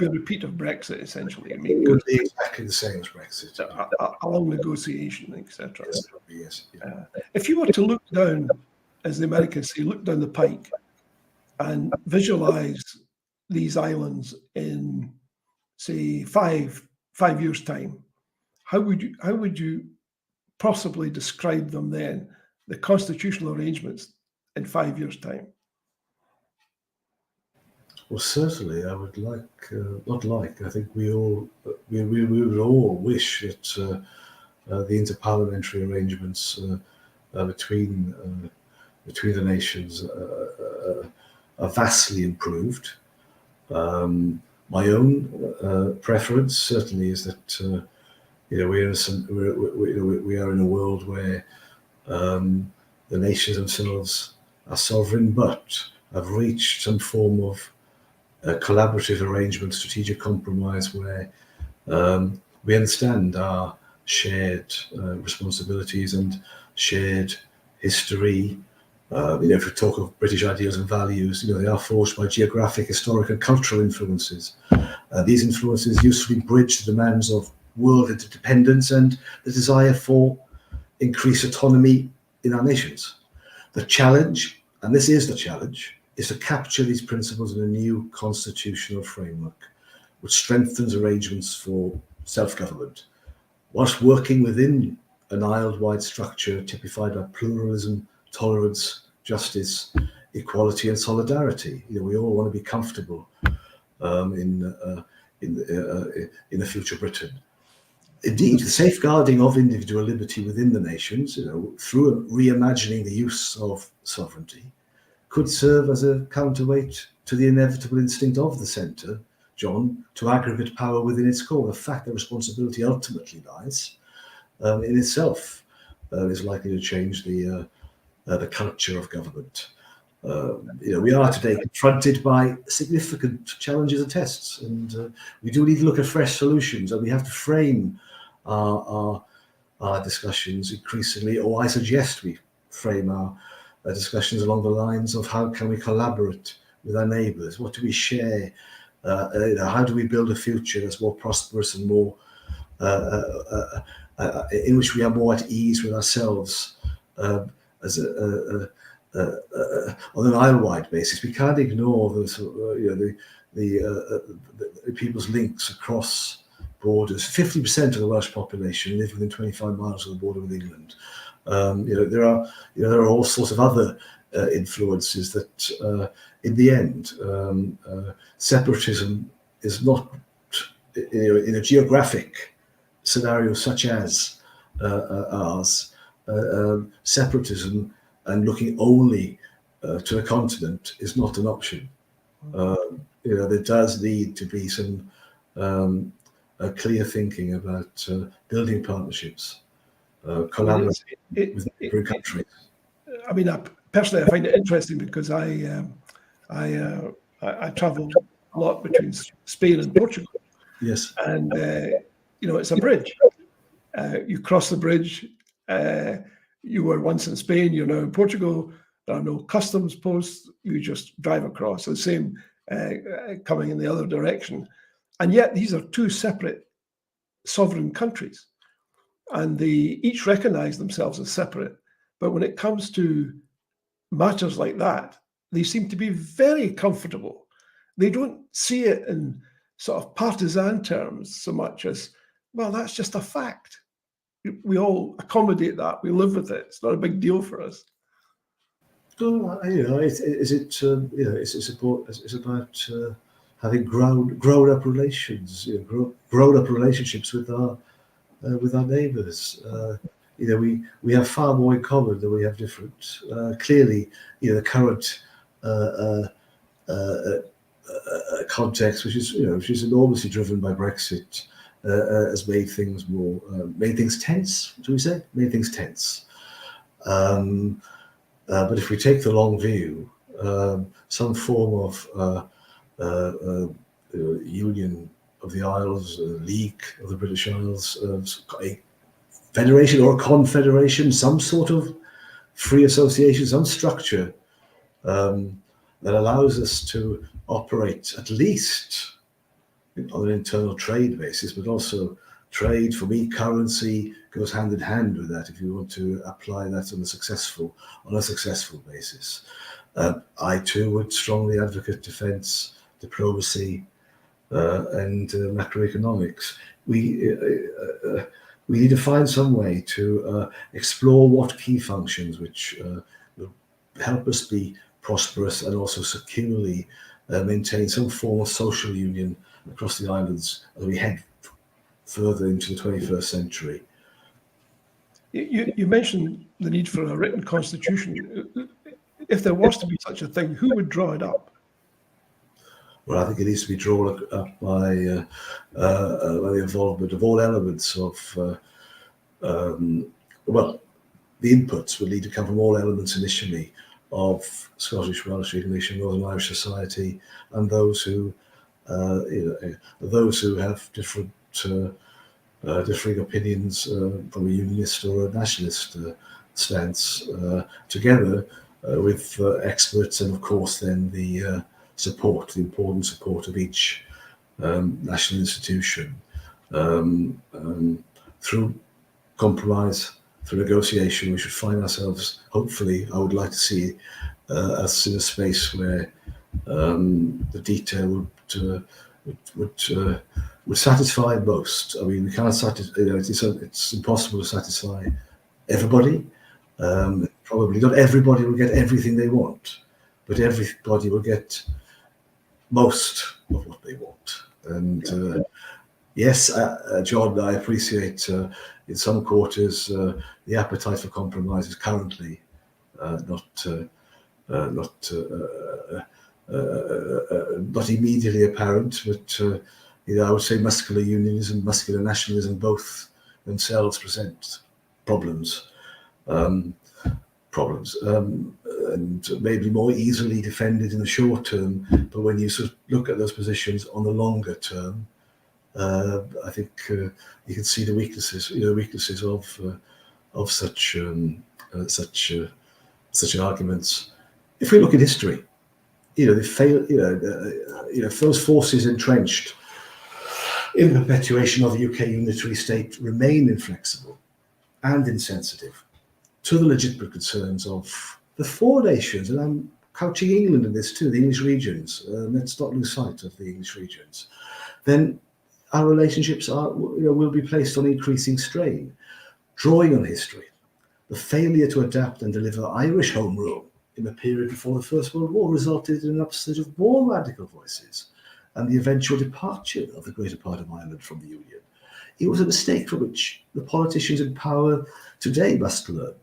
repeat of Brexit, essentially. I mean, it would be exactly the same as Brexit. A long negotiation, etc. Yes. If you were to look down, as the Americans say, look down the pike and visualize these islands in, say, five years' time, how would you possibly describe them then, the constitutional arrangements in 5 years' time? Well, certainly, I would I think we would all wish that the interparliamentary arrangements between the nations are vastly improved. My own preference certainly is that we are in a world where the nations themselves are sovereign, but have reached some form of collaborative arrangement, strategic compromise, where we understand our shared responsibilities and shared history. If we talk of British ideals and values, they are forged by geographic, historic, and cultural influences. These influences usefully bridge the demands of world interdependence and the desire for increase autonomy in our nations. The challenge, and this is the challenge, is to capture these principles in a new constitutional framework, which strengthens arrangements for self-government, whilst working within an island-wide structure typified by pluralism, tolerance, justice, equality, and solidarity. We all want to be comfortable in a future Britain. Indeed, the safeguarding of individual liberty within the nations, through reimagining the use of sovereignty, could serve as a counterweight to the inevitable instinct of the centre, John, to aggregate power within its core. The fact that responsibility ultimately lies in itself is likely to change the culture of government. We are today confronted by significant challenges and tests, and we do need to look at fresh solutions, and we have to frame our discussions increasingly, or I suggest we frame our discussions along the lines of how can we collaborate with our neighbours, what do we share, how do we build a future that's more prosperous and more in which we are more at ease with ourselves as on an isle-wide basis. We can't ignore the people's links across borders. 50% of the Welsh population live within 25 miles of the border with England. There are all sorts of other influences that, in the end, separatism is not, in a geographic scenario such as ours, separatism and looking only to a continent is not an option. There does need to be some clear thinking about building partnerships, collaborating with neighbouring countries. I mean, personally, I find it interesting because I travel a lot between Spain and Portugal. Yes. And it's a bridge. You cross the bridge. You were once in Spain. You're now in Portugal. There are no customs posts. You just drive across. The same coming in the other direction. And yet these are two separate sovereign countries, and they each recognize themselves as separate. But when it comes to matters like that, they seem to be very comfortable. They don't see it in sort of partisan terms so much as, well, that's just a fact. We all accommodate that. We live with it. It's not a big deal for us. It's about having grown up relations, grown up relationships with our neighbours. We have far more in common than we have different. Clearly, the current context, which is enormously driven by Brexit, has made things tense. Do we say made things tense? But if we take the long view, some form of union of the Isles, League of the British Isles, a federation or a confederation, some sort of free association, some structure that allows us to operate at least on an internal trade basis, but also trade, for me, currency goes hand in hand with that if you want to apply that on a successful basis. I too would strongly advocate defence, diplomacy, and macroeconomics. We need to find some way to explore what key functions which will help us be prosperous and also securely maintain some form of social union across the islands as we head further into the 21st century. You mentioned the need for a written constitution. If there was to be such a thing, who would draw it up? Well, I think it needs to be drawn up by the involvement of all elements of, the inputs would need to come from all elements initially of Scottish, Welsh, English, and Northern Irish society, and those who have different differing opinions from a unionist or a nationalist stance, together with experts, and of course then the important support of each national institution through compromise, for negotiation. We should find ourselves, hopefully, I would like to see us in a space where the detail would satisfy most. I mean, we can't satisfy. It's impossible to satisfy everybody. Probably not everybody will get everything they want, but everybody will get most of what they want. And yes, John, I appreciate in some quarters the appetite for compromise is currently not immediately apparent, but I would say muscular unionism, muscular nationalism, both themselves present problems, and maybe more easily defended in the short term. But when you sort of look at those positions on the longer term, I think you can see the weaknesses, of such arguments. If we look at history, they fail. Those forces entrenched in the perpetuation of the UK unitary state remain inflexible and insensitive to the legitimate concerns of the four nations, and I'm couching England in this too, the English regions. Let's not lose sight of the English regions. Then our relationships will be placed on increasing strain. Drawing on history, the failure to adapt and deliver Irish Home Rule in the period before the First World War resulted in an upsurge of more radical voices and the eventual departure of the greater part of Ireland from the Union. It was a mistake from which the politicians in power today must learn.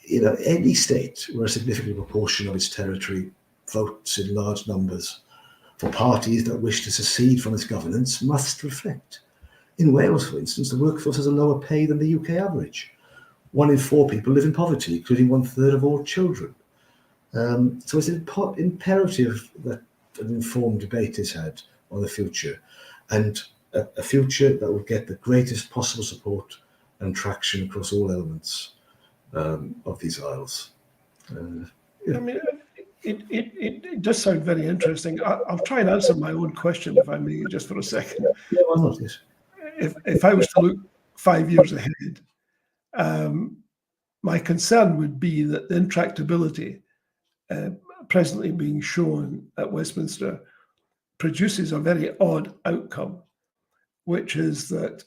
Any state where a significant proportion of its territory votes in large numbers for parties that wish to secede from its governance must reflect. In Wales, for instance, the workforce has a lower pay than the UK average. 1 in 4 people live in poverty, including 1/3 of all children. So it's imperative that an informed debate is had on the future, and a future that will get the greatest possible support and traction across all elements of these isles. I mean, it does sound very interesting. I'll try and answer my own question, if I may, just for a second. Yeah, why not? Yes. If I was to look 5 years ahead, my concern would be that the intractability presently being shown at Westminster produces a very odd outcome, which is that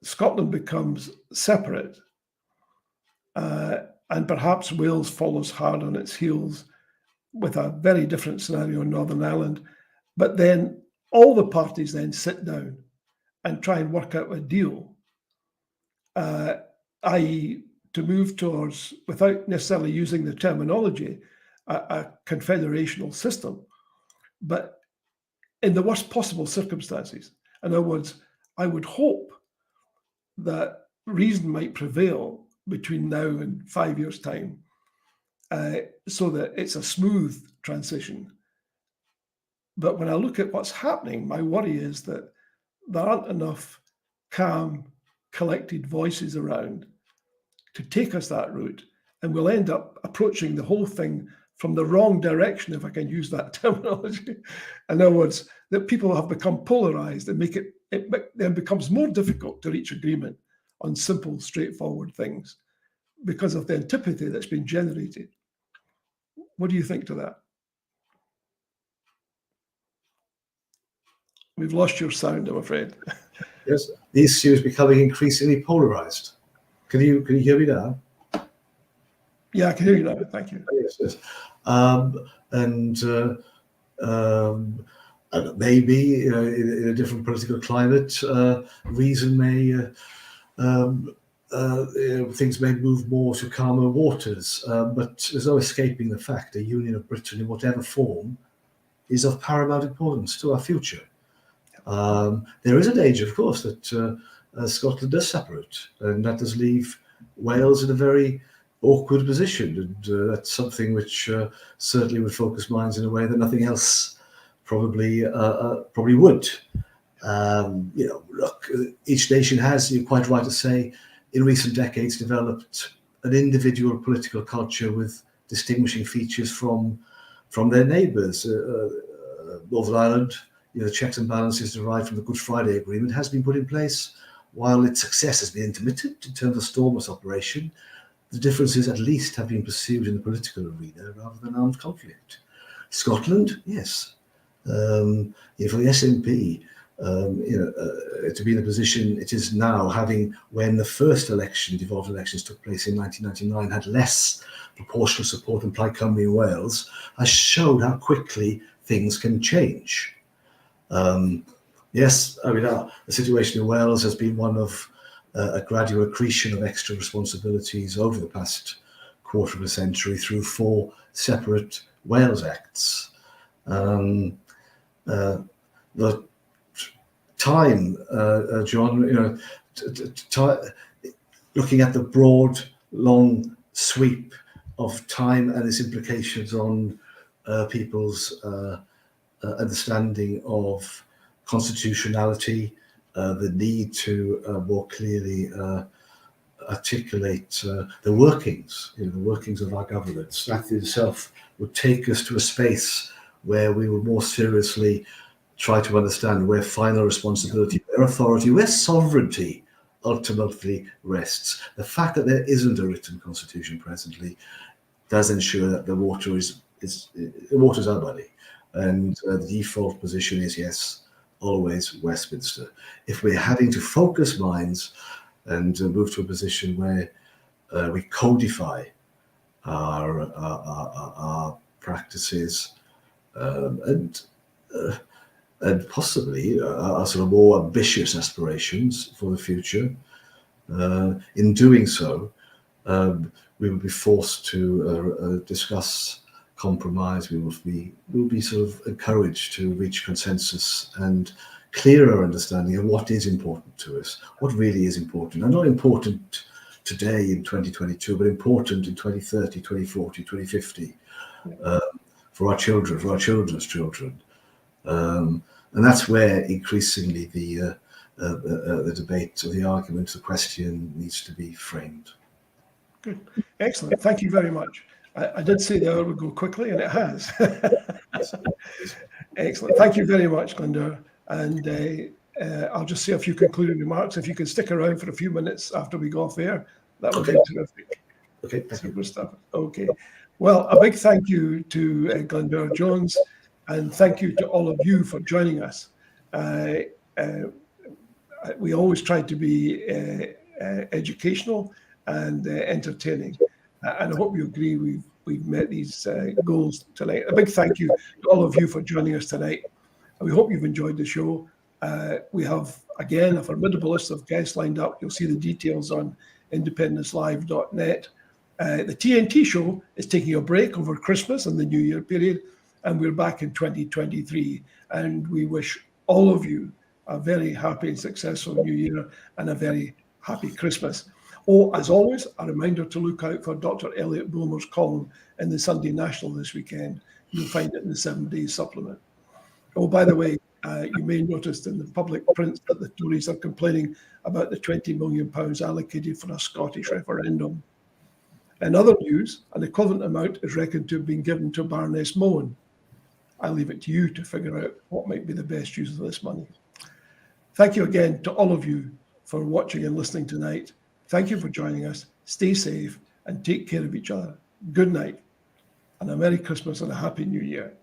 Scotland becomes separate, and perhaps Wales follows hard on its heels with a very different scenario in Northern Ireland. But then all the parties then sit down and try and work out a deal, i.e. to move towards, without necessarily using the terminology, a confederational system, but in the worst possible circumstances. In other words, I would hope that reason might prevail between now and 5 years' time, so that it's a smooth transition. But when I look at what's happening, my worry is that there aren't enough calm, collected voices around to take us that route, and we'll end up approaching the whole thing from the wrong direction, if I can use that terminology. In other words, that people have become polarized and it then becomes more difficult to reach agreement on simple, straightforward things because of the antipathy that's been generated. What do you think to that? We've lost your sound, I'm afraid. Yes, the issue is becoming increasingly polarized. Can you hear me now? Yeah, I can hear you now. Thank you. Yes. Maybe in a different political climate, reason may things may move more to calmer waters. But there's no escaping the fact a union of Britain in whatever form is of paramount importance to our future. There is a danger, of course, that Scotland does separate, and that does leave Wales in a very awkward position, and that's something which certainly would focus minds in a way that nothing else probably would. Look, each nation has, you're quite right to say, in recent decades developed an individual political culture with distinguishing features from their neighbours. Northern Ireland, the checks and balances derived from the Good Friday Agreement has been put in place while its success has been intermittent in terms of stormless operation, the differences at least have been pursued in the political arena rather than armed conflict. Scotland, yes. For the SNP, to be in the position it is now, having, when the first devolved elections took place in 1999, had less proportional support than Plaid Cymru in Wales, has showed how quickly things can change. Yes, I mean, the situation in Wales has been one of a gradual accretion of extra responsibilities over the past quarter of a century through 4 separate Wales Acts. The time, John, looking at the broad, long sweep of time and its implications on people's understanding of constitutionality, the need to more clearly articulate the workings of our governance. That in itself would take us to a space where we would more seriously try to understand where final responsibility, where authority, where sovereignty ultimately rests. The fact that there isn't a written constitution presently does ensure that the water's our money, and the default position is, yes, always Westminster. If we're having to focus minds and move to a position where we codify our practices and possibly our sort of more ambitious aspirations for the future, in doing so, we will be forced to discuss compromise. We will be sort of encouraged to reach consensus and clearer understanding of what is important to us, what really is important, and not important today in 2022, but important in 2030, 2040, 2050, for our children, for our children's children. And that's where increasingly the debate, or the argument, the question needs to be framed. Good. Excellent. Thank you very much. I did say the hour would go quickly, and it has. Excellent. Thank you very much, Glyndwr. And I'll just say a few concluding remarks. If you could stick around for a few minutes after we go off air, that would be terrific. Okay. Super stuff. Okay. Well, a big thank you to Glyndwr Jones, and thank you to all of you for joining us. We always try to be educational and entertaining, and I hope you agree we've met these goals tonight. A big thank you to all of you for joining us tonight. We hope you've enjoyed the show. We have, again, a formidable list of guests lined up. You'll see the details on independencelive.net. The TNT Show is taking a break over Christmas and the New Year period, and we're back in 2023. And we wish all of you a very happy and successful New Year and a very happy Christmas. Oh, as always, a reminder to look out for Dr. Elliot Bulmer's column in the Sunday National this weekend. You'll find it in the 7 Days supplement. Oh, by the way, you may notice in the public prints that the Tories are complaining about the £20 million allocated for a Scottish referendum. In other news, an equivalent amount is reckoned to have been given to Baroness Mohun. I leave it to you to figure out what might be the best use of this money. Thank you again to all of you for watching and listening tonight. Thank you for joining us. Stay safe and take care of each other. Good night, and a Merry Christmas and a Happy New Year.